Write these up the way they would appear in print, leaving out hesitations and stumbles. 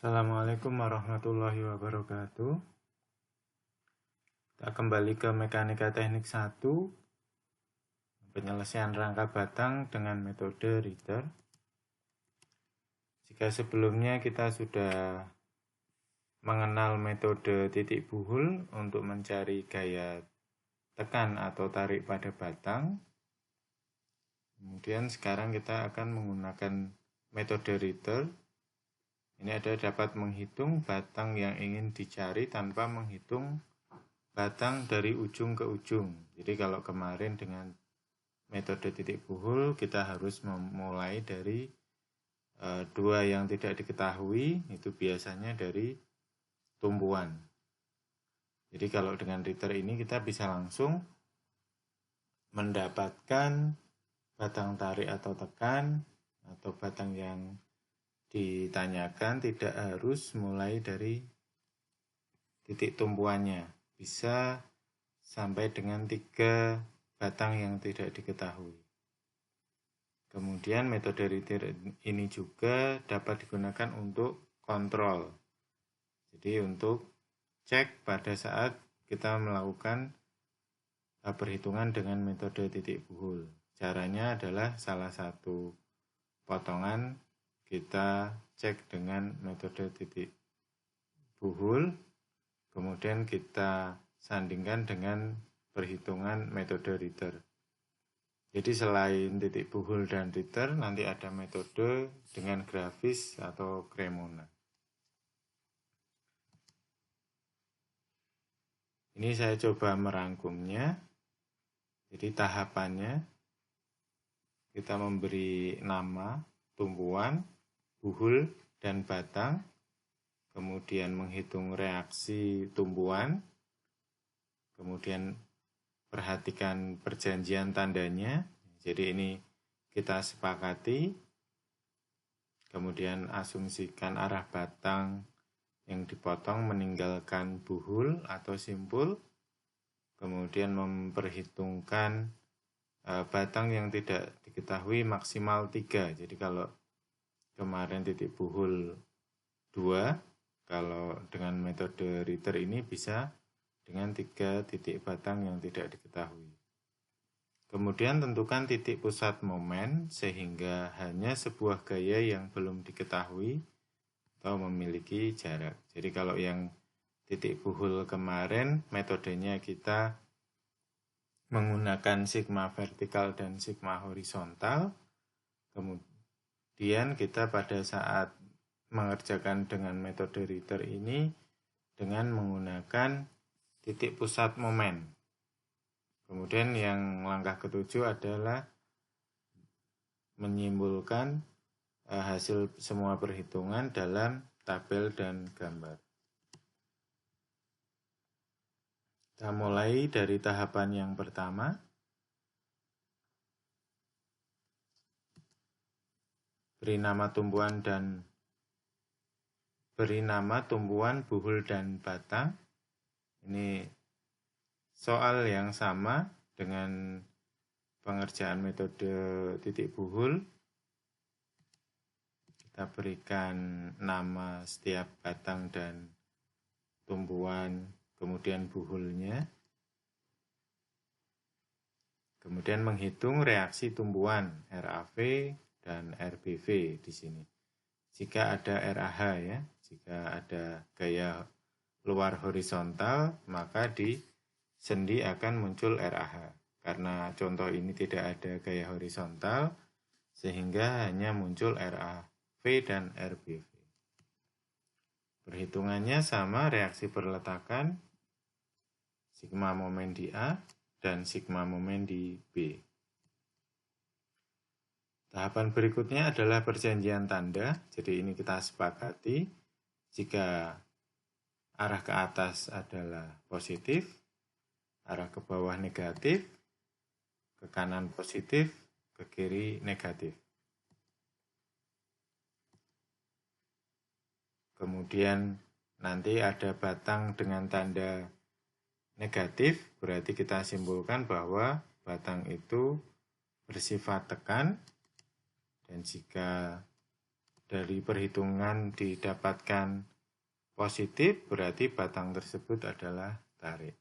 Assalamualaikum warahmatullahi wabarakatuh. Kita kembali ke mekanika teknik 1, penyelesaian rangka batang dengan metode Ritter. Jika sebelumnya kita sudah mengenal metode titik buhul untuk mencari gaya tekan atau tarik pada batang, kemudian sekarang kita akan menggunakan metode Ritter. Ini dapat menghitung batang yang ingin dicari tanpa menghitung batang dari ujung ke ujung. Jadi kalau kemarin dengan metode titik buhul, kita harus memulai dari dua yang tidak diketahui, itu biasanya dari tumbuhan. Jadi kalau dengan Ritter ini kita bisa langsung mendapatkan batang tarik atau tekan, atau batang yang ditanyakan tidak harus mulai dari titik tumpuannya. Bisa sampai dengan 3 batang yang tidak diketahui. Kemudian metode Ritter ini juga dapat digunakan untuk kontrol. Jadi untuk cek pada saat kita melakukan perhitungan dengan metode titik buhul. Caranya adalah salah satu potongan kita cek dengan metode titik buhul, kemudian kita sandingkan dengan perhitungan metode Ritter. Jadi selain titik buhul dan Ritter, nanti ada metode dengan grafis atau Cremona. Ini saya coba merangkumnya. Jadi tahapannya, kita memberi nama tumbuhan, buhul, dan batang. Kemudian menghitung reaksi tumbuhan. Kemudian perhatikan perjanjian tandanya. Jadi ini kita sepakati. Kemudian asumsikan arah batang yang dipotong meninggalkan buhul atau simpul. Kemudian memperhitungkan batang yang tidak diketahui maksimal 3. Jadi kalau kemarin titik buhul 2, kalau dengan metode Ritter ini bisa dengan 3 titik batang yang tidak diketahui. Kemudian tentukan titik pusat momen sehingga hanya sebuah gaya yang belum diketahui atau memiliki jarak. Jadi kalau yang titik buhul kemarin metodenya kita menggunakan sigma vertikal dan sigma horizontal. Kemudian kita pada saat mengerjakan dengan metode Ritter ini dengan menggunakan titik pusat momen. Kemudian yang langkah ketujuh adalah menyimpulkan hasil semua perhitungan dalam tabel dan gambar. Kita mulai dari tahapan yang pertama. Beri nama tumbuhan, buhul, dan batang. Ini soal yang sama dengan pengerjaan metode titik buhul. Kita berikan nama setiap batang dan tumbuhan, kemudian buhulnya. Kemudian menghitung reaksi tumbuhan RAV dan RBV di sini. Jika ada RAH ya, jika ada gaya luar horizontal, maka di sendi akan muncul RAH. Karena contoh ini tidak ada gaya horizontal, sehingga hanya muncul RAV dan RBV. Perhitungannya sama, reaksi perletakan, sigma momen di A dan sigma momen di B. Tahapan berikutnya adalah perjanjian tanda. Jadi ini kita sepakati jika arah ke atas adalah positif, arah ke bawah negatif, ke kanan positif, ke kiri negatif. Kemudian nanti ada batang dengan tanda negatif, berarti kita simpulkan bahwa batang itu bersifat tekan. Dan jika dari perhitungan didapatkan positif, berarti batang tersebut adalah tarik.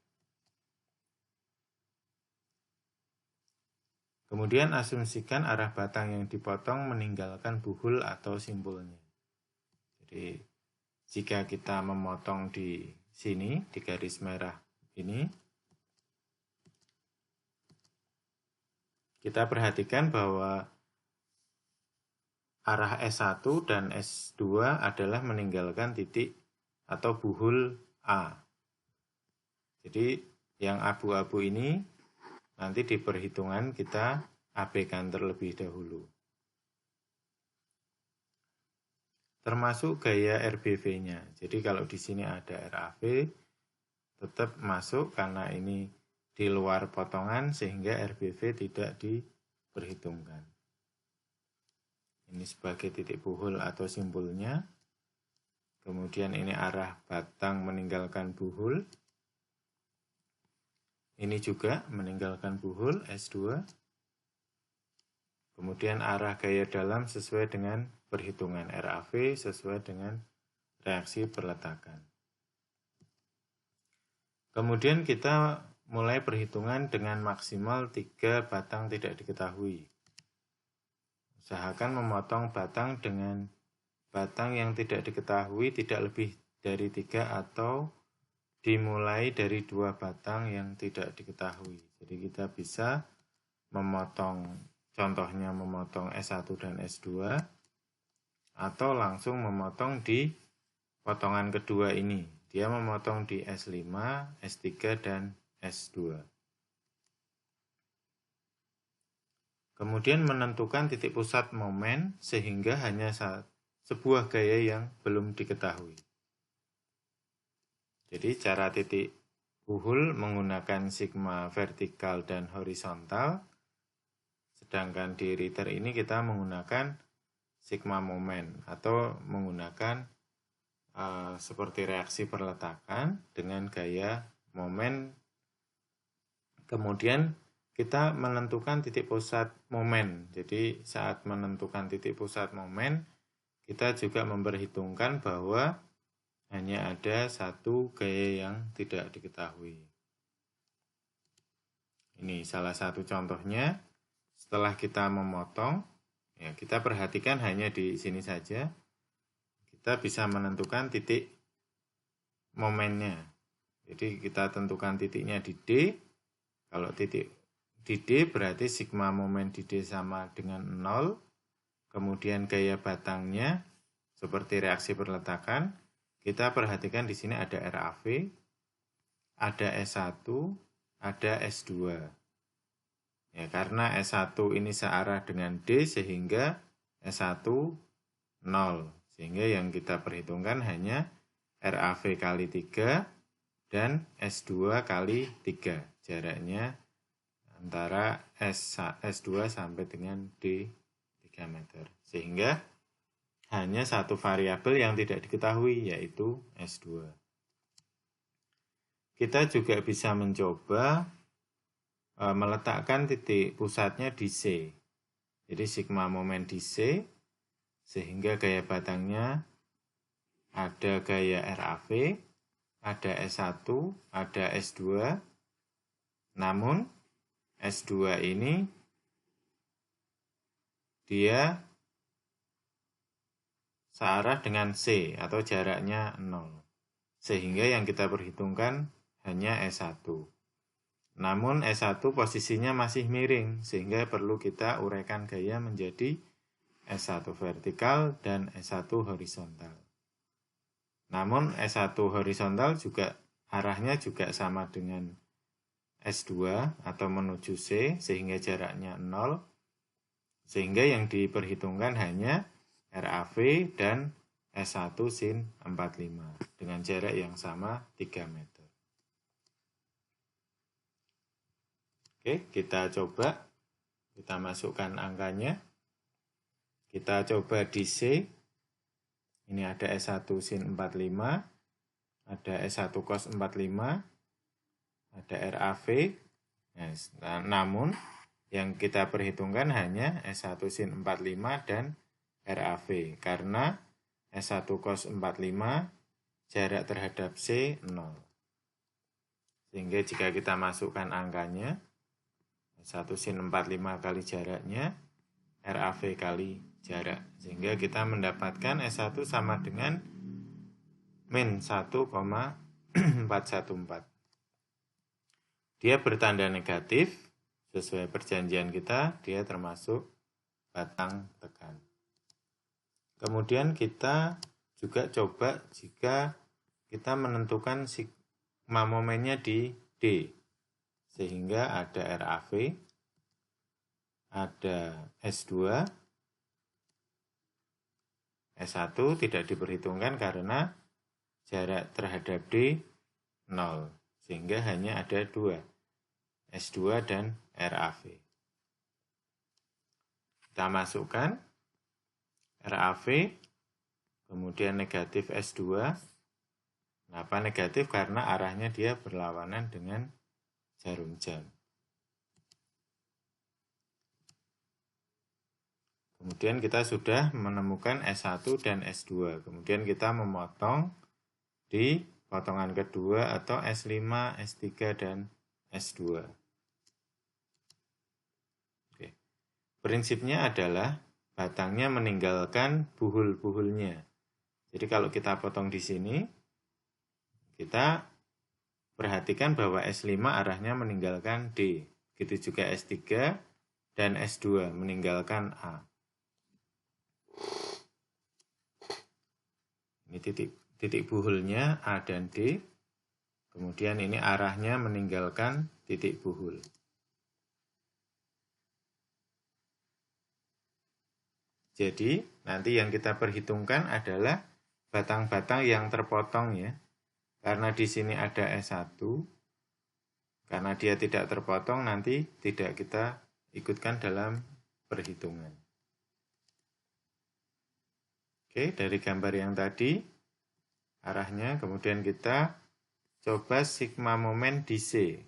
Kemudian asumsikan arah batang yang dipotong meninggalkan buhul atau simpulnya. Jadi jika kita memotong di sini, di garis merah ini, kita perhatikan bahwa arah S1 dan S2 adalah meninggalkan titik atau buhul A. Jadi yang abu-abu ini nanti di perhitungan kita abaikan terlebih dahulu. Termasuk gaya RBV-nya. Jadi kalau di sini ada RAV, tetap masuk karena ini di luar potongan sehingga RBV tidak diperhitungkan. Ini sebagai titik buhul atau simpulnya. Kemudian ini arah batang meninggalkan buhul. Ini juga meninggalkan buhul S2. Kemudian arah gaya dalam sesuai dengan perhitungan RAV sesuai dengan reaksi perletakan. Kemudian kita mulai perhitungan dengan maksimal 3 batang tidak diketahui. Usahakan memotong batang dengan batang yang tidak diketahui tidak lebih dari 3 atau dimulai dari 2 batang yang tidak diketahui. Jadi kita bisa memotong, contohnya memotong S1 dan S2, atau langsung memotong di potongan kedua ini. Dia memotong di S5, S3, dan S2. Kemudian menentukan titik pusat momen sehingga hanya sebuah gaya yang belum diketahui. Jadi cara titik buhul menggunakan sigma vertikal dan horizontal, sedangkan di Ritter ini kita menggunakan sigma momen atau menggunakan seperti reaksi perletakan dengan gaya momen. Kemudian kita menentukan titik pusat momen. Jadi saat menentukan titik pusat momen, kita juga memperhitungkan bahwa hanya ada satu gaya yang tidak diketahui. Ini salah satu contohnya. Setelah kita memotong, ya kita perhatikan hanya di sini saja. Kita bisa menentukan titik momennya. Jadi kita tentukan titiknya di D. Kalau titik di D berarti sigma momen di D sama dengan 0. Kemudian gaya batangnya seperti reaksi perletakan. Kita perhatikan di sini ada RAV, ada S1, ada S2. Ya, karena S1 ini searah dengan D sehingga S1 0. Sehingga yang kita perhitungkan hanya RAV kali 3 dan S2 kali 3. Jaraknya antara S2 sampai dengan D 3 meter. Sehingga hanya satu variabel yang tidak diketahui, yaitu S2. Kita juga bisa mencoba meletakkan titik pusatnya di C. Jadi sigma momen di C, sehingga gaya batangnya ada gaya RAV, ada S1, ada S2. Namun S2 ini dia searah dengan C atau jaraknya 0. Sehingga yang kita perhitungkan hanya S1. Namun S1 posisinya masih miring sehingga perlu kita uraikan gaya menjadi S1 vertikal dan S1 horizontal. Namun S1 horizontal juga arahnya juga sama dengan S2 atau menuju C sehingga jaraknya 0. Sehingga yang diperhitungkan hanya RAV dan S1 sin 45 dengan jarak yang sama 3 meter. Oke, kita coba. Kita masukkan angkanya. Kita coba di C. Ini ada S1 sin 45, ada S1 cos 45, ada RAV. Namun yang kita perhitungkan hanya S1 sin 45 dan RAV karena S1 cos 45 jarak terhadap C 0. Sehingga jika kita masukkan angkanya, S1 sin 45 kali jaraknya, RAV kali jarak. Sehingga kita mendapatkan S1 sama dengan min 1,414. Dia bertanda negatif, sesuai perjanjian kita, dia termasuk batang tekan. Kemudian kita juga coba jika kita menentukan sigma momennya di D. Sehingga ada RAV, ada S2, S1 tidak diperhitungkan karena jarak terhadap D 0. Sehingga hanya ada 2, S2 dan RAV. Kita masukkan RAV, kemudian negatif S2. Kenapa negatif? Karena arahnya dia berlawanan dengan jarum jam. Kemudian kita sudah menemukan S1 dan S2. Kemudian kita memotong di potongan kedua atau S5, S3, dan S2. Oke. Prinsipnya adalah batangnya meninggalkan buhul-buhulnya. Jadi kalau kita potong di sini, kita perhatikan bahwa S5 arahnya meninggalkan D. Begitu juga S3 dan S2 meninggalkan A. Ini titik buhulnya A dan D. Kemudian ini arahnya meninggalkan titik buhul. Jadi nanti yang kita perhitungkan adalah batang-batang yang terpotong ya. Karena di sini ada S1, karena dia tidak terpotong nanti tidak kita ikutkan dalam perhitungan. Oke, dari gambar yang tadi, arahnya kemudian kita coba sigma momen di C.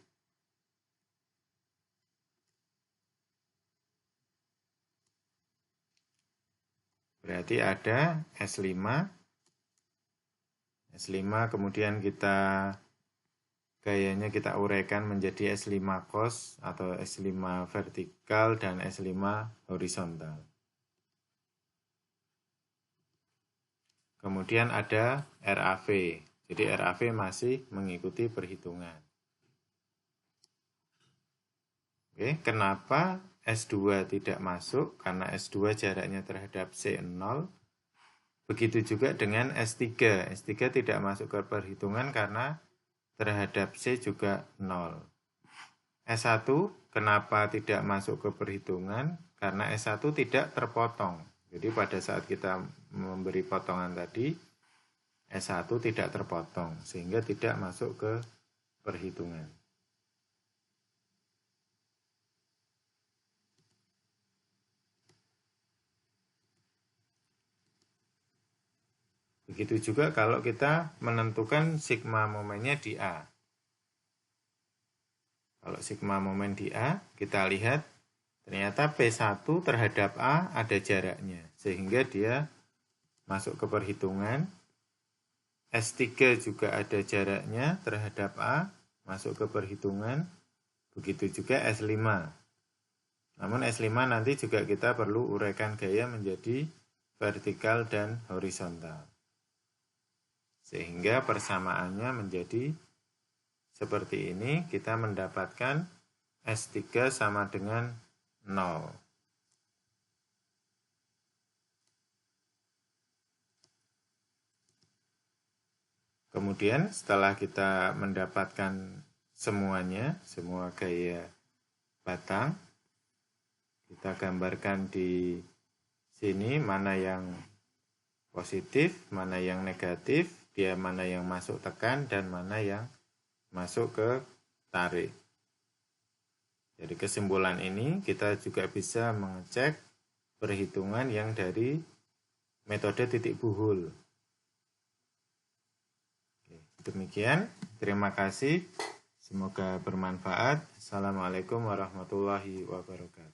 Berarti ada S5, kemudian gayanya kita uraikan menjadi S5 cos atau S5 vertikal dan S5 horizontal. Kemudian ada RAV. Jadi RAV masih mengikuti perhitungan. Oke, kenapa S2 tidak masuk? Karena S2 jaraknya terhadap C 0. Begitu juga dengan S3. S3 tidak masuk ke perhitungan karena terhadap C juga 0. S1 kenapa tidak masuk ke perhitungan? Karena S1 tidak terpotong. Jadi pada saat kita memberi potongan tadi, S1 tidak terpotong, sehingga tidak masuk ke perhitungan. Begitu juga kalau kita menentukan sigma momennya di A. Kalau sigma momen di A, kita lihat ternyata P1 terhadap A ada jaraknya, sehingga dia masuk ke perhitungan. S3 juga ada jaraknya terhadap A, masuk ke perhitungan. Begitu juga S5. Namun S5 nanti juga kita perlu uraikan gaya menjadi vertikal dan horizontal. Sehingga persamaannya menjadi seperti ini, kita mendapatkan S3 sama dengan 0. Kemudian setelah kita mendapatkan semuanya, semua gaya batang, kita gambarkan di sini mana yang positif, mana yang negatif, dia mana yang masuk tekan dan mana yang masuk ke tarik. Dari kesimpulan ini kita juga bisa mengecek perhitungan yang dari metode titik buhul. Demikian, terima kasih. Semoga bermanfaat. Assalamualaikum warahmatullahi wabarakatuh.